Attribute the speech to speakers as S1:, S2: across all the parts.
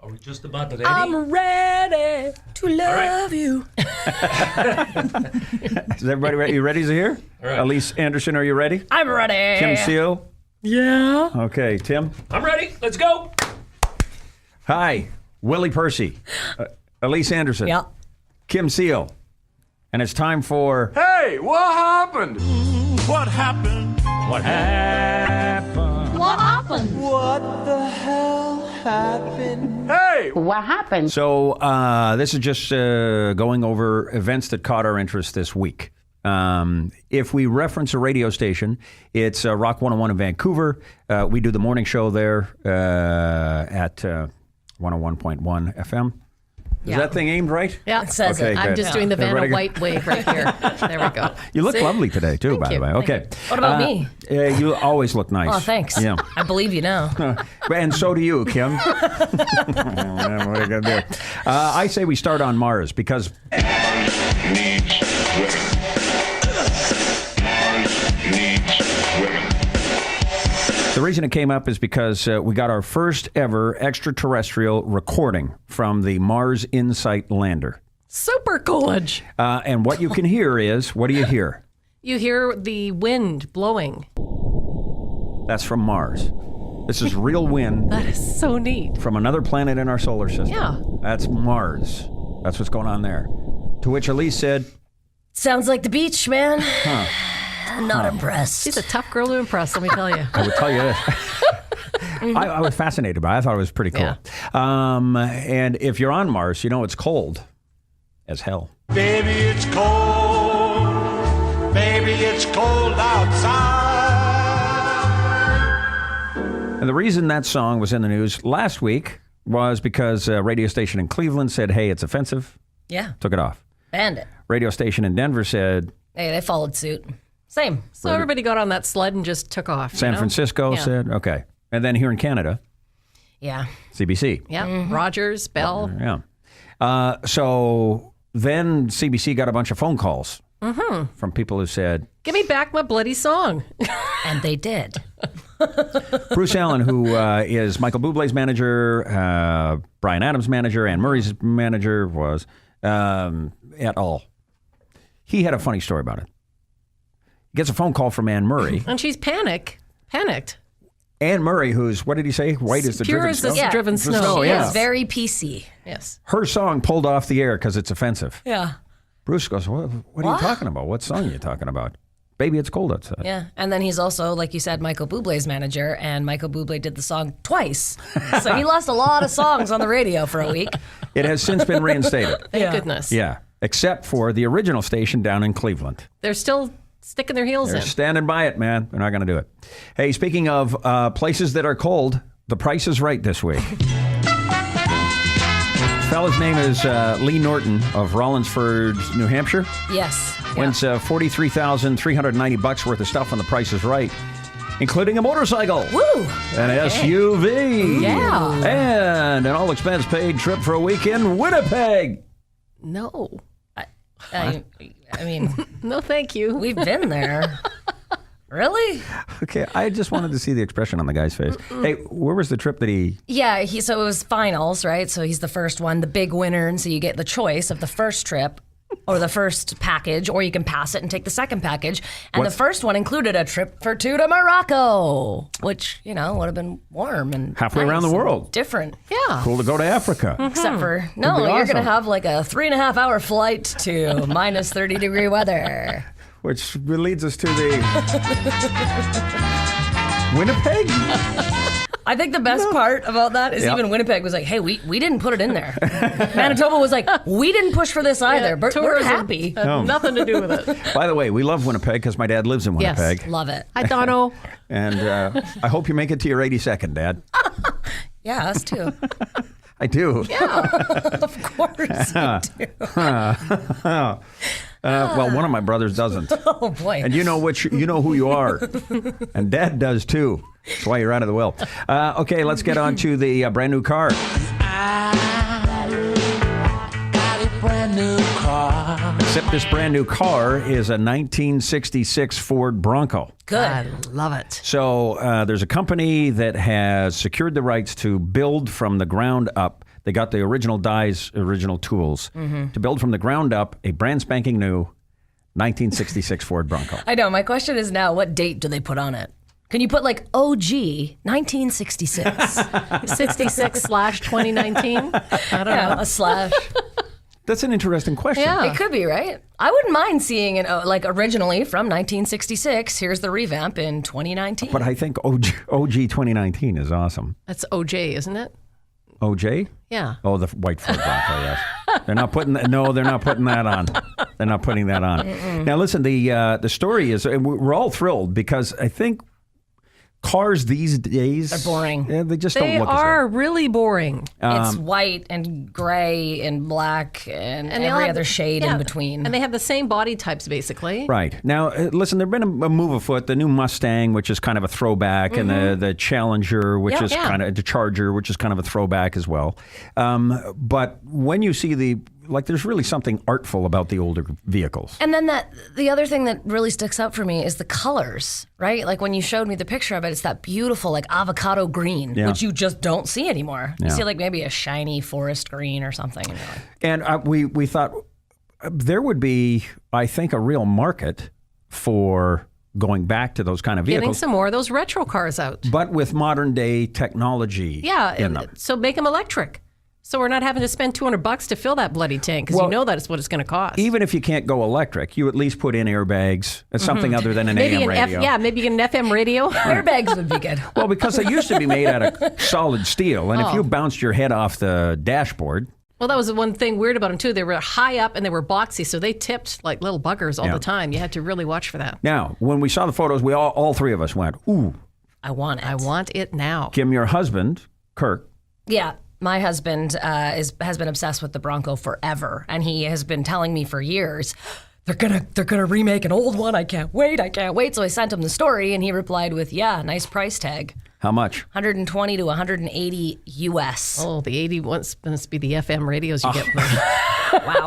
S1: Are we just about ready?
S2: I'm ready to love you.
S3: Is everybody ready? You ready to hear?
S1: All right.
S3: Elise Anderson, are you ready?
S2: I'm ready.
S3: Kim Seal?
S2: Yeah.
S3: Okay, Tim?
S1: I'm ready. Let's go.
S3: Hi, Willie Percy. Elise Anderson.
S2: Yeah.
S3: Kim Seal. And it's time for...
S4: Hey, what happened?
S5: What happened?
S1: What happened?
S6: What happened?
S4: What the hell happened? Hey!
S6: What happened?
S3: So this is just going over events that caught our interest this week. If we reference a radio station, it's Rock 101 in Vancouver. We do the morning show there at 101.1 FM. Is
S2: Yeah.
S3: that thing aimed right?
S2: Yeah, it says
S3: Okay,
S2: it.
S3: good.
S2: I'm just doing the Vanna
S3: Everybody
S2: White wave right here. There we go.
S3: You look
S2: See?
S3: lovely today, too, by the
S2: you.
S3: way.
S2: Thank
S3: Okay.
S2: you. What about me?
S3: You always look nice.
S2: Oh, thanks.
S3: Yeah.
S2: I believe you now.
S3: And so do you, Kim. What are you going to do? I say we start on Mars because... The reason it came up is because we got our first ever extraterrestrial recording from the Mars Insight lander.
S2: Super coolage.
S3: And what you can hear is, what do you hear?
S2: You hear the wind blowing.
S3: That's from Mars. This is real wind
S2: That is so neat.
S3: from another planet in our solar system.
S2: Yeah.
S3: That's Mars. That's what's going on there. To which Elise said,
S2: Sounds like the beach, man. I'm not impressed.
S7: She's a tough girl to impress, let me tell you.
S3: I would tell you this. I was fascinated by it. I thought it was pretty cool.
S7: Yeah.
S3: And if you're on Mars, you know it's cold as hell.
S5: Baby, it's cold. Baby, it's cold outside.
S3: And the reason that song was in the news last week was because a radio station in Cleveland said, hey, it's offensive.
S2: Yeah.
S3: Took it off.
S2: Banned it.
S3: Radio station in Denver said,
S2: Hey, they followed suit. Same.
S7: So everybody got on that sled and just took off.
S3: San
S7: you know?
S3: Francisco
S7: Yeah.
S3: said, okay. And then here in Canada,
S2: Yeah.
S3: CBC.
S7: Yeah, Rogers, Bell.
S3: Yeah. So then CBC got a bunch of phone calls from people who said,
S7: Give me back my bloody song.
S2: And they did.
S3: Bruce Allen, who is Michael Bublé's manager, Bryan Adams' manager, Anne Murray's manager, was et al. He had a funny story about it. He gets a phone call from Anne Murray.
S7: And she's panicked.
S3: Anne Murray, who's, what did he say? White as the
S7: Pure
S3: driven
S7: as
S3: snow?
S7: the driven snow.
S3: yeah.
S2: It's very PC.
S7: Yes.
S3: Her song pulled off the air because it's offensive.
S2: Yeah.
S3: Bruce goes, what are you
S2: What?
S3: talking about? What song are you talking about? Baby, it's cold outside.
S2: Yeah. And then he's also, like you said, Michael Bublé's manager, and Michael Bublé did the song twice. So he lost a lot of songs on the radio for a week.
S3: It has since been reinstated.
S7: Thank goodness.
S3: Yeah, except for the original station down in Cleveland.
S7: They're still sticking their heels
S3: They're
S7: in.
S3: standing by it, man. They're not going to do it. Hey, speaking of places that are cold, the Price is Right this week. This fella's name is Lee Norton of Rollinsford, New Hampshire.
S2: Yes.
S3: Wins $43,390 worth of stuff on the Price is Right, including a motorcycle.
S2: Woo!
S3: An SUV.
S2: Yeah.
S3: And an all-expense paid trip for a week in Winnipeg.
S7: No.
S2: I mean,
S7: No, thank you.
S2: we've been there. Really?
S3: Okay, I just wanted to see the expression on the guy's face. Hey, where was the trip that he...
S2: Yeah, so it was finals, right? So he's the first one, the big winner, and so you get the choice of the first trip or the first package, or you can pass it and take the second package. And
S3: What?
S2: the first one included a trip for two to Morocco, which, would have been warm and
S3: Halfway around
S2: nice
S3: the
S2: and
S3: world.
S2: different.
S7: Yeah.
S3: Cool to go to Africa.
S2: Except for,
S3: Would be
S2: you're going to
S3: awesome.
S2: have like a 3.5-hour flight to minus 30-degree weather.
S3: Which leads us to the... Winnipeg?
S2: I think the best part about that is
S3: Yep.
S2: even Winnipeg was like, hey, we didn't put it in there. Manitoba was like, we didn't push for this either, but we're
S7: tourism
S2: happy.
S7: had nothing to do with it.
S3: By the way, we love Winnipeg because my dad lives in
S7: Yes.
S3: Winnipeg.
S2: Love it.
S7: Hi, Dono.
S3: And I hope you make it to your 82nd, Dad.
S2: Yeah, us too.
S3: I do.
S2: Of course you do.
S3: Well, one of my brothers doesn't.
S2: Oh, boy.
S3: And you know who you are. And Dad does too. That's why you're out of the will. Okay, let's get on to the brand new car.
S5: I got a brand new car.
S3: Except this brand new car is a 1966 Ford Bronco.
S2: Good.
S7: I love it.
S3: So there's a company that has secured the rights to build from the ground up. They got the original dies, original tools to build from the ground up a brand spanking new 1966 Ford Bronco.
S2: I know. My question is now, what date do they put on it? Can you put like OG 1966?
S7: 66/2019. I don't know.
S2: A slash.
S3: That's an interesting question.
S7: Yeah.
S2: It could be, right? I wouldn't mind seeing it like originally from 1966. Here's the revamp in 2019.
S3: But I think OG 2019 is awesome.
S7: That's OJ, isn't it?
S3: OJ?
S7: Yeah.
S3: Oh, the white Ford Bronco, yes. They're not putting that. No, they're not putting that on. They're not putting that on. Now, listen. The story is, and we're all thrilled because I think cars these days
S2: They're boring.
S3: They just
S7: They
S3: don't look
S7: are really boring.
S2: It's white and gray and black and
S7: they all
S2: every
S7: have
S2: other shade
S7: yeah,
S2: in between.
S7: And they have the same body types, basically.
S3: Right. Now, listen, there's been a move afoot. The new Mustang, which is kind of a throwback, and the Challenger, which is kind of the Charger, which is kind of a throwback as well. But when you see there's really something artful about the older vehicles.
S2: And then the other thing that really sticks out for me is the colors, right? Like when you showed me the picture of it, it's that beautiful like avocado green, which you just don't see anymore. You see like maybe a shiny forest green or something. And you're like,
S3: And we thought there would be, I think, a real market for going back to those kind of
S7: Getting
S3: vehicles,
S7: some more of those retro cars out.
S3: but with modern day technology in them.
S7: So make them electric. So we're not having to spend $200 to fill that bloody tank because
S3: Well,
S7: you know that's what it's going to cost.
S3: Even if you can't go electric, you at least put in airbags. It's something other than an
S7: maybe
S3: AM radio.
S7: maybe you get an FM radio.
S2: airbags would be good.
S3: Well, because they used to be made out of solid steel, and if you bounced your head off the dashboard,
S7: Well, that was the one thing weird about them too. They were high up and they were boxy, so they tipped like little buggers all the time. You had to really watch for that.
S3: now when we saw the photos, we all three of us went, "Ooh,
S2: I want it.
S7: I want it now.
S3: Kim, your husband, Kirk."
S2: Yeah. My husband has been obsessed with the Bronco forever, and he has been telling me for years, they're gonna remake an old one. I can't wait. So I sent him the story, and he replied with, "Yeah, nice price tag,
S3: How much?
S2: 120 to 180 US."
S7: Oh, the 80 must be the FM radios you get. From them.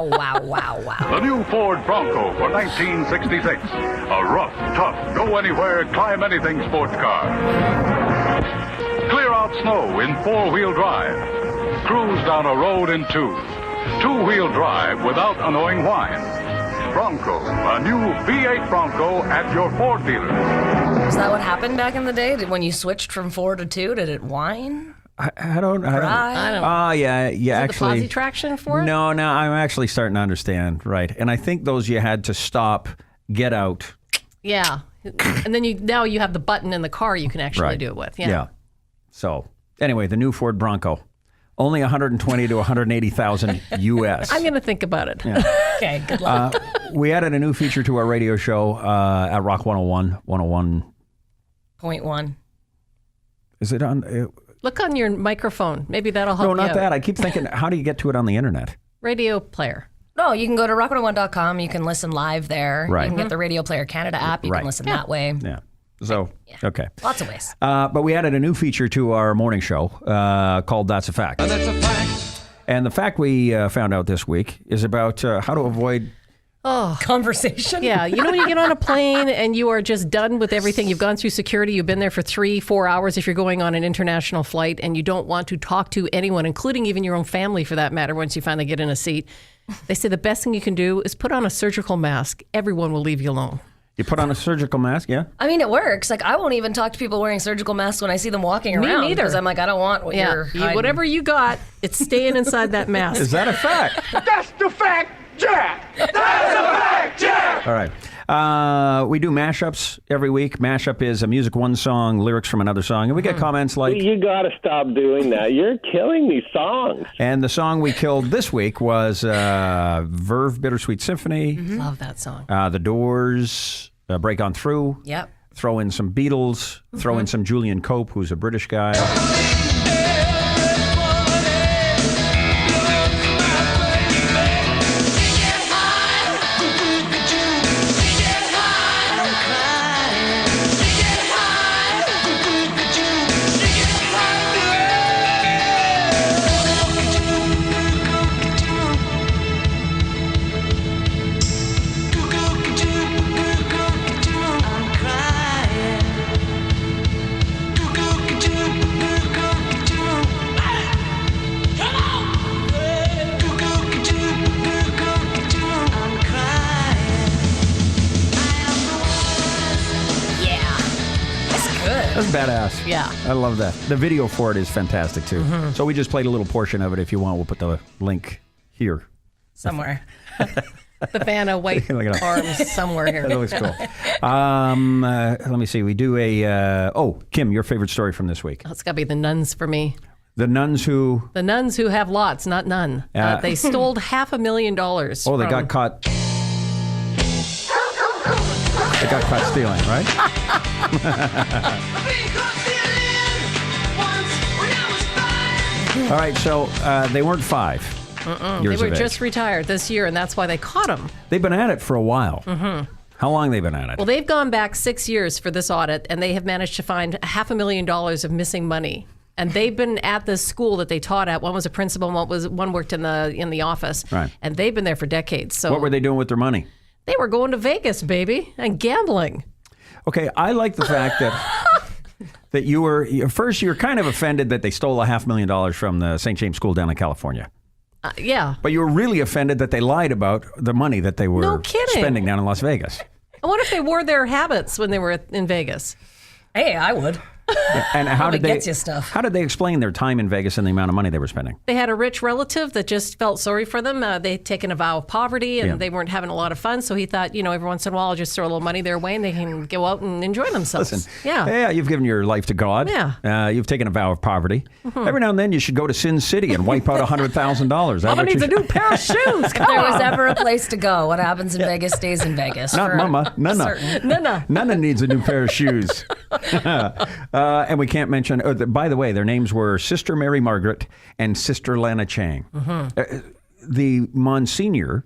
S2: Wow.
S6: The new Ford Bronco for 1966. A rough, tough, go anywhere, climb anything sports car. Clear out snow in four-wheel drive. Cruise down a road in two. Two-wheel drive without annoying whine. Bronco, a new V8 Bronco at your Ford dealer.
S2: Is that what happened back in the day? When you switched from 4 to 2, did it whine?
S3: I don't.
S2: Cry?
S7: I don't know.
S3: Oh, yeah,
S7: Is it
S3: actually.
S7: the posi traction for it?
S3: No, I'm actually starting to understand. Right, and I think those you had to stop, get out.
S7: Yeah. And then now you have the button in the car you can actually
S3: Right.
S7: do it with.
S3: Yeah. So anyway, the new Ford Bronco, only 120 to 180,000 US.
S7: I'm going to think about it.
S2: Okay, good luck.
S3: We added a new feature to our radio show at Rock 101.
S2: 0.1.
S3: Is it on?
S7: Look on your microphone. Maybe that'll help
S3: No,
S7: you
S3: not
S7: out.
S3: that. I keep thinking, how do you get to it on the internet?
S7: Radio player.
S2: No, you can go to rock101.com. You can listen live there.
S3: Right.
S2: You can get the Radio Player Canada app. You
S3: Right.
S2: can listen that way.
S3: Yeah. So, okay.
S2: Lots of ways.
S3: But we added a new feature to our morning show called That's a Fact.
S5: That's a fact.
S3: And the fact we found out this week is about how to avoid.
S2: Conversation.
S7: Yeah, you know when you get on a plane and you are just done with everything, you've gone through security, you've been there for 3-4 hours if you're going on an international flight, and you don't want to talk to anyone, including even your own family for that matter, once you finally get in a seat. They say the best thing you can do is put on a surgical mask. Everyone will leave you alone.
S3: You put on a surgical mask, yeah?
S2: I mean, it works. Like, I won't even talk to people wearing surgical masks when I see them walking
S7: Me
S2: around.
S7: neither.
S2: Because I'm like, I don't want what you're hiding.
S7: Whatever you got, it's staying inside that mask.
S3: Is that a fact?
S5: That's the fact, Jack. That's a fact, Jack.
S3: All right. We do mashups every week. Mashup is a music one song, lyrics from another song. And we get comments like,
S8: You got to stop doing that. You're killing these songs.
S3: and the song we killed this week was Verve Bittersweet Symphony,
S7: Love that song.
S3: The Doors, Break On Through.
S2: Yep.
S3: Throw in some Beatles, throw in some Julian Cope, who's a British guy. badass.
S7: Yeah.
S3: I love that. The video for it is fantastic, too. So we just played a little portion of it. If you want, we'll put the link here.
S2: Somewhere.
S7: The Vanna white
S3: Look it up.
S7: arms somewhere here.
S3: That looks cool. Let me see. We do a... Kim, your favorite story from this week.
S7: It's got to be the nuns for me.
S3: The nuns who...
S7: The nuns who have lots, not none. They stole $500,000.
S3: Oh, they got caught... They got caught stealing, right? All right, so they weren't 5 years
S7: They were
S3: of age.
S7: just retired this year, and that's why they caught them.
S3: They've been at it for a while. How long they been at it?
S7: Well, they've gone back 6 years for this audit, and they have managed to find $500,000 of missing money. And they've been at this school that they taught at. One was a principal, and one worked in the office.
S3: Right.
S7: And they've been there for decades. So
S3: What were they doing with their money?
S7: They were going to Vegas, baby, and gambling.
S3: Okay, I like the fact that you were first. You were kind of offended that they stole $500,000 from the St. James School down in California,
S7: Yeah.
S3: but you were really offended that they lied about the money that they were
S7: No kidding.
S3: spending down in Las Vegas.
S7: I wonder if they wore their habits when they were in Vegas.
S2: Hey, I would.
S3: And how
S2: Probably
S3: did they
S2: gets you stuff.
S3: How did they explain their time in Vegas and the amount of money they were spending?
S7: They had a rich relative that just felt sorry for them. They'd taken a vow of poverty, and
S3: Yeah.
S7: they weren't having a lot of fun. So he thought, every once in a while, I'll just throw a little money their way, and they can go out and enjoy themselves.
S3: Listen,
S7: Yeah.
S3: you've given your life to God.
S7: Yeah.
S3: You've taken a vow of poverty. Every now and then, you should go to Sin City and wipe out $100,000.
S7: Mama needs a new pair of shoes.
S2: If there was ever a place to go, what happens in Vegas stays in Vegas.
S3: Not
S2: for
S3: Mama, Nana.
S2: certain.
S7: No.
S3: Nana needs a new pair of shoes. And we can't mention, by the way, their names were Sister Mary Margaret and Sister Lana Chang. The Monsignor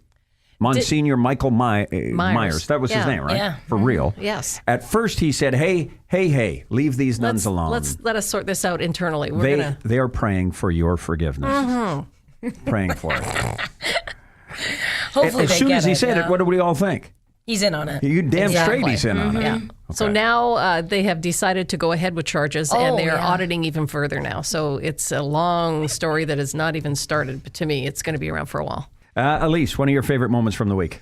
S3: Michael Myers, that was his
S7: Yeah.
S3: name, right?
S2: Yeah.
S3: For real.
S7: Yes.
S3: At first he said, hey, leave these nuns alone.
S7: Let us sort this out internally. We're gonna.
S3: They are praying for your forgiveness. Praying for it.
S2: Hopefully
S3: As
S2: they
S3: soon
S2: get
S3: as he
S2: it,
S3: said
S2: yeah.
S3: it, what do we all think?
S2: He's in on it.
S3: You damn straight
S2: Exactly.
S3: he's in on it.
S7: Yeah. So
S3: Okay.
S7: now they have decided to go ahead with charges, and they are
S2: yeah.
S7: auditing even further now. So it's a long story that has not even started. But to me, it's going to be around for a while.
S3: Elise, one of your favorite moments from the week?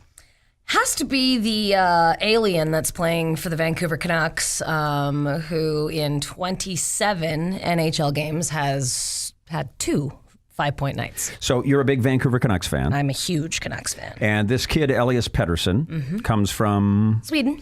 S2: Has to be the alien that's playing for the Vancouver Canucks, who in 27 NHL games has had 2 5-point nights.
S3: So you're a big Vancouver Canucks fan.
S2: I'm a huge Canucks fan.
S3: And this kid, Elias Pettersson, comes from...
S2: Sweden.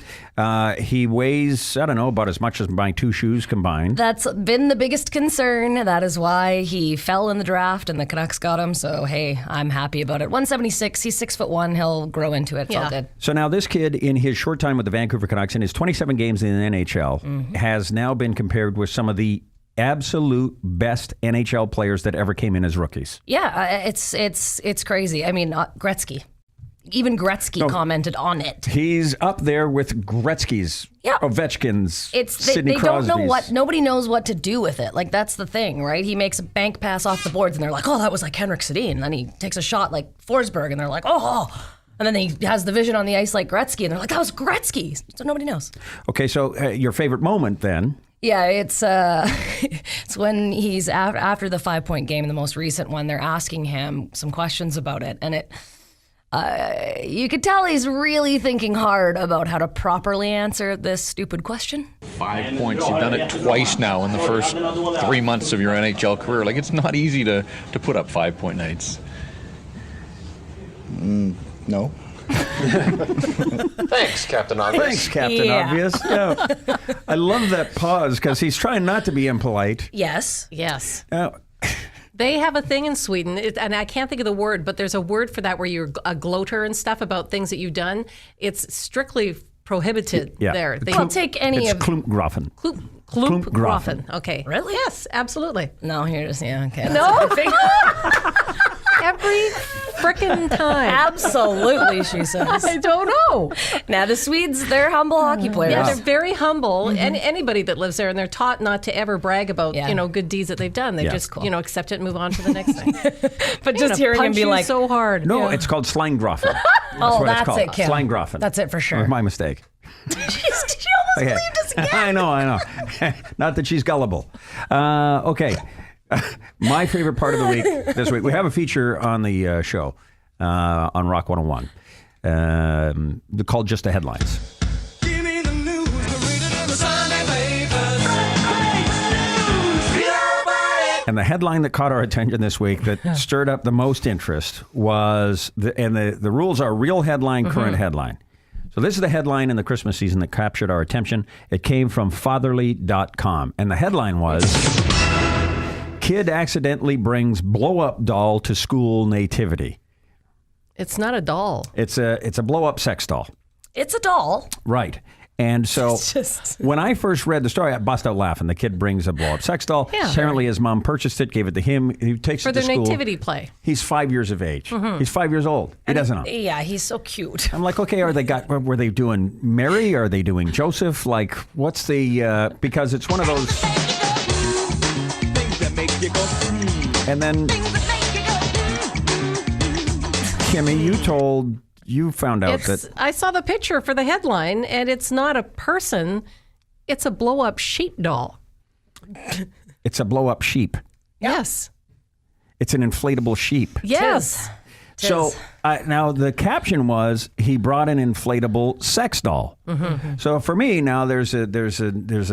S3: He weighs, I don't know, about as much as my 2 shoes combined.
S2: That's been the biggest concern. That is why he fell in the draft and the Canucks got him. So, hey, I'm happy about it. 176, he's 6'1". He'll grow into it. It's all good.
S3: So now this kid, in his short time with the Vancouver Canucks, in his 27 games in the NHL, has now been compared with some of the absolute best NHL players that ever came in as rookies.
S2: Yeah, it's crazy. I mean, Gretzky. Even Gretzky commented on it.
S3: He's up there with Gretzky's,
S2: Yeah.
S3: Ovechkin's,
S2: They
S3: Sidney
S2: don't
S3: Crosby's.
S2: know nobody knows what to do with it. Like, that's the thing, right? He makes a bank pass off the boards and they're like, oh, that was like Henrik Sedin. And then he takes a shot like Forsberg and they're like, oh. And then he has the vision on the ice like Gretzky and they're like, that was Gretzky. So nobody knows.
S3: Okay, so your favorite moment then?
S2: Yeah, it's it's when he's after the 5-point game, the most recent one. They're asking him some questions about it, and you could tell he's really thinking hard about how to properly answer this stupid question.
S9: 5 points. You've done it twice now in the first 3 months of your NHL career. Like, it's not easy to put up 5-point nights.
S10: No. Thanks, Captain Obvious.
S3: Thanks, Captain
S2: Yeah.
S3: Obvious. Yeah. I love that pause because he's trying not to be impolite.
S2: Yes.
S7: Yes.
S3: Uh,
S7: They have a thing in Sweden, and I can't think of the word, but there's a word for that where you're a gloater and stuff about things that you've done. It's strictly prohibited
S3: yeah.
S7: there. They
S2: I'll take any
S3: it's
S2: of...
S3: Klumpgrafen.
S7: Klumpgrafen. Okay.
S2: Really?
S7: Yes, absolutely.
S2: No, here's... Yeah, okay.
S7: No. Every frickin' time.
S2: Absolutely, she says.
S7: I don't know.
S2: Now, the Swedes, they're humble hockey players.
S7: Yeah, they're very humble, and anybody that lives there, and they're taught not to ever brag about
S2: Yeah.
S7: good deeds that they've done. They
S3: Yeah.
S7: just accept it and move on to the next thing.
S2: But just hearing him be like...
S7: so hard.
S3: No, it's called Slanggrafen.
S2: Oh,
S3: what it's
S2: that's
S3: called.
S2: it, Kim.
S3: Slanggrafen.
S2: That's it for sure.
S3: My mistake.
S2: She almost
S3: Okay.
S2: believed us again.
S3: I know. Not that she's gullible. Okay. My favorite part of the week this week, we have a feature on the show on Rock 101 called Just the Headlines.
S4: Give me the news, read it in the Sunday papers.
S3: And the headline that caught our attention this week that stirred up the most interest was, the rules are real headline, current headline. So this is the headline in the Christmas season that captured our attention. It came from fatherly.com. And the headline was, Kid accidentally brings blow-up doll to school nativity.
S7: It's not a doll.
S3: It's a blow-up sex doll.
S2: It's a doll.
S3: Right. And so
S2: Just-
S3: when I first read the story, I bust out laughing. The kid brings a blow-up sex doll.
S7: Yeah.
S3: Apparently his mom purchased it, gave it to him. He takes
S7: For
S3: it to
S7: their
S3: school.
S7: nativity play.
S3: He's 5 years of age. He's 5 years old. He doesn't know.
S2: Yeah, he's so cute.
S3: I'm like, okay, were they doing Mary? Are they doing Joseph? Like, what's the, because it's one of those.
S4: Things that make you go.
S3: And then, Kimmy, you found out that.
S7: I saw the picture for the headline, and it's not a person. It's a blow-up sheep doll.
S3: It's a blow-up sheep.
S7: Yes.
S3: It's an inflatable sheep.
S7: Yes.
S3: So now the caption was, he brought an inflatable sex doll. So for me now there's a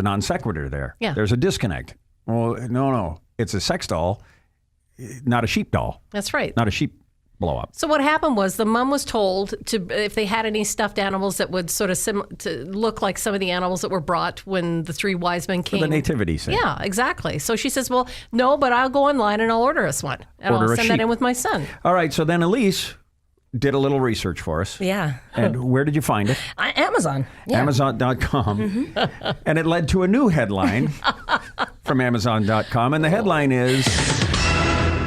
S3: non sequitur there.
S7: Yeah.
S3: There's a disconnect. Well, no, it's a sex doll, not a sheep doll,
S7: That's right.
S3: not a sheep blow up.
S7: So what happened was the mom was told to, if they had any stuffed animals that would sort of to look like some of the animals that were brought when the three wise men came.
S3: The nativity scene.
S7: Yeah, exactly. So she says, well, no, but I'll go online and I'll order us one. And
S3: Order
S7: I'll
S3: a
S7: send that
S3: sheep.
S7: in with my son.
S3: All right. So then Elise did a little research for us.
S2: Yeah.
S3: And where did you find it?
S2: Amazon. Yeah.
S3: Amazon.com. And it led to a new headline from Amazon.com. And the headline is,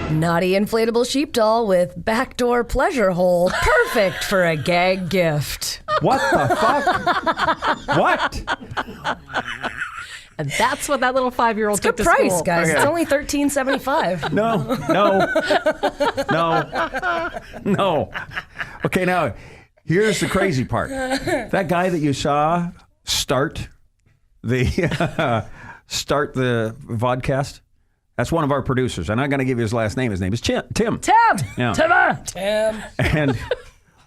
S2: Naughty inflatable sheep doll with backdoor pleasure hole. Perfect for a gag gift.
S3: what the fuck? What?
S7: And that's what that little 5-year-old took
S2: Good
S7: to
S2: price,
S7: school.
S2: guys.
S3: Okay.
S2: It's only $13.75.
S3: No. Okay, now, here's the crazy part. That guy that you saw start the vodcast, that's one of our producers. I'm not going to give you his last name. His name is Tim.
S2: Tim!
S3: Yeah.
S2: Tim!
S3: And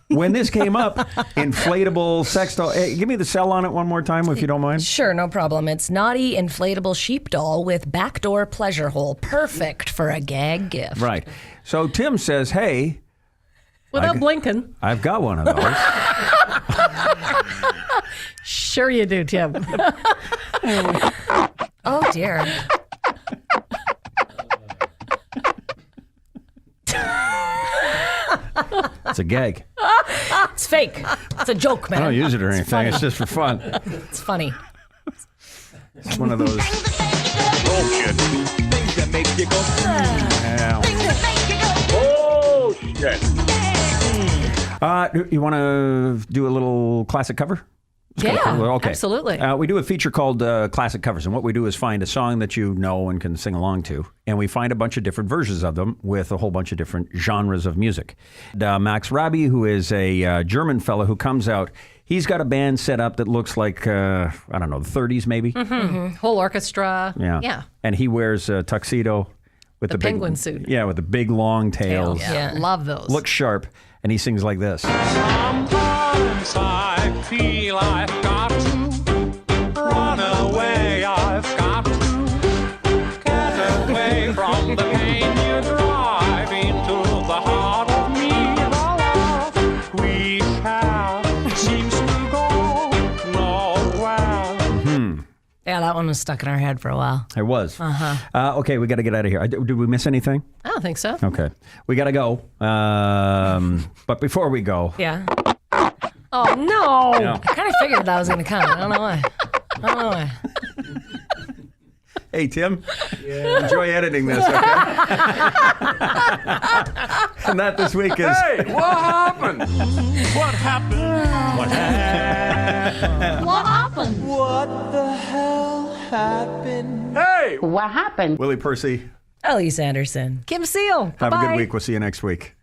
S3: when this came up, inflatable sex doll. Hey, give me the cell on it one more time, if you don't mind.
S2: Sure, no problem. It's naughty inflatable sheep doll with backdoor pleasure hole. Perfect for a gag gift.
S3: Right. So Tim says, hey,
S7: Without blinking.
S3: I've got one of those.
S7: Sure you do, Tim.
S2: Oh, dear.
S3: It's a gag.
S2: It's fake. It's a joke, man.
S3: I don't use it or anything. It's just for fun.
S2: It's funny.
S3: It's one of those.
S6: Bullshit.
S4: Things that make you go.
S3: Yeah.
S6: Oh, shit.
S3: You want to do a little classic cover?
S7: Yeah,
S3: Okay.
S7: absolutely.
S3: We do a feature called Classic Covers, and what we do is find a song that you know and can sing along to, and we find a bunch of different versions of them with a whole bunch of different genres of music. Max Rabi, who is a German fellow who comes out, he's got a band set up that looks like, I don't know, the 30s maybe?
S7: Whole orchestra.
S3: Yeah.
S7: Yeah.
S3: And he wears a tuxedo with
S7: The
S3: big,
S7: penguin suit.
S3: Yeah, with the big long tails.
S7: Yeah. Love those.
S3: Looks sharp, and he sings like this.
S5: Sometimes I feel I've got to run away. I've got to get away from the pain you drive into the heart of me. The love we have seems to go nowhere.
S2: Yeah, that one was stuck in our head for a while.
S3: It was. Okay, we got to get out of here. Did we miss anything?
S7: I don't think so.
S3: Okay. We got to go. But before we go,
S2: Yeah.
S7: Oh, no.
S3: Yeah.
S2: I kind of figured that was going to come. I don't know why.
S3: Hey, Tim, enjoy editing this, okay? And that this week is...
S5: Hey, what happened? What happened?
S1: What happened?
S10: What happened?
S4: What the hell happened?
S5: Hey,
S10: What happened?
S3: Willie Percy,
S2: Elise Anderson.
S7: Kim Seal.
S3: have a
S7: Bye-bye.
S3: good week. We'll see you next week.